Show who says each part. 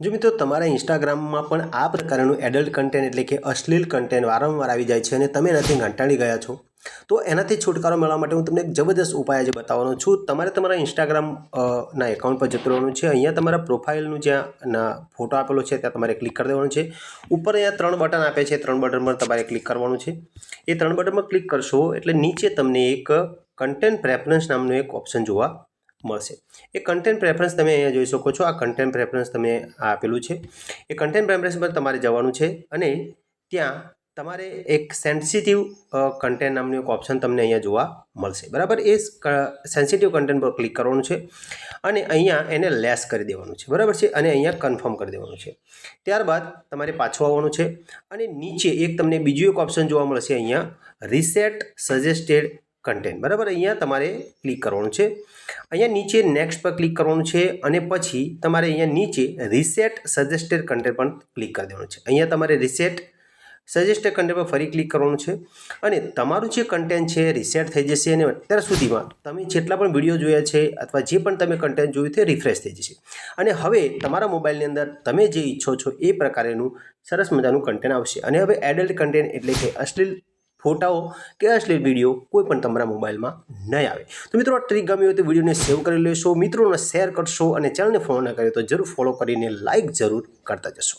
Speaker 1: જો મિત્રો તમારા ઇન્સ્ટાગ્રામમાં પણ આ પ્રકારનું એડલ્ટ કન્ટેન્ટ એટલે કે અશ્લીલ કન્ટેન્ટ વારંવાર આવી જાય છે અને તમે એનાથી કંટાળી ગયા છો, તો એનાથી છુટકારો મેળવવા માટે હું તમને એક જબરદસ્ત ઉપાય આજે બતાવવાનો છું. તમારે તમારા ઇન્સ્ટાગ્રામ ના એકાઉન્ટ પર જતું રહેવાનું છે. અહીંયા તમારા પ્રોફાઇલનું જ્યાં ફોટો આપેલો છે ત્યાં તમારે ક્લિક કરી દેવાનું છે. ઉપર અહીંયા 3 બટન આપે છે, 3 બટન પર તમારે ક્લિક કરવાનું છે. એ 3 બટન પર ક્લિક કરશો એટલે નીચે તમને એક કન્ટેન્ટ પ્રેફરન્સ નામનું એક ઓપ્શન જોવા મળશે. એ કન્ટેન્ટ પ્રેફરન્સ તમે અહીંયા જોઈ શકો છો. આ કન્ટેન્ટ પ્રેફરન્સ તમે આપેલું છે. એ કન્ટેન્ટ પ્રેફરન્સ પર તમારે જવાનું છે અને ત્યાં તમારે એક સેન્સિટિવ કન્ટેન્ટ નામનું એક ઓપ્શન તમને અહીંયા જોવા મળશે. બરાબર, એ સેન્સિટિવ કન્ટેન્ટ પર ક્લિક કરવાનું છે અને અહીંયા એને લેસ કરી દેવાનું છે. બરાબર છે, અને અહીંયા કન્ફર્મ કરી દેવાનું છે. ત્યારબાદ તમારે પાછું આવવાનું છે અને નીચે એક તમને બીજું એક ઓપ્શન જોવા મળશે, અહીંયા રીસેટ સજેસ્ટેડ કન્ટેન્ટ. બરાબર, અહીંયા તમારે ક્લિક કરવાનું છે. અહીંયા નીચે નેક્સ્ટ પર ક્લિક કરવાનું છે અને પછી તમારે અહીંયા નીચે રીસેટ સજેસ્ટેડ કન્ટેન્ટ પણ ક્લિક કરી દેવાનું છે. અહીંયા તમારે રીસેટ સજેસ્ટેડ કન્ટેન્ટ પર ફરી ક્લિક કરવાનું છે અને તમારું જે કન્ટેન્ટ છે રીસેટ થઈ જશે અને અત્યાર સુધીમાં તમે જેટલા પણ વિડીયો જોયા છે અથવા જે પણ તમે કન્ટેન્ટ જોયું તે રિફ્રેશ થઈ જશે અને હવે તમારા મોબાઈલની અંદર તમે જે ઈચ્છો છો એ પ્રકારેનું સરસ મજાનું કન્ટેન્ટ આવશે. અને હવે એડલ્ટ કન્ટેન્ટ એટલે કે અશ્લીલ ફોટાઓ કે અશ્લીલ વિડીયો કોઈ પણ તમારા મોબાઈલમાં નહીં આવે. તો મિત્રો, આ ટ્રીક ગમી હોય તો વિડીયોને સેવ કરી લેશો, મિત્રોને શેર કરશો અને ચેનલને ફોલો ન કરે તો જરૂર ફોલો કરીને લાઇક જરૂર કરતા જશો.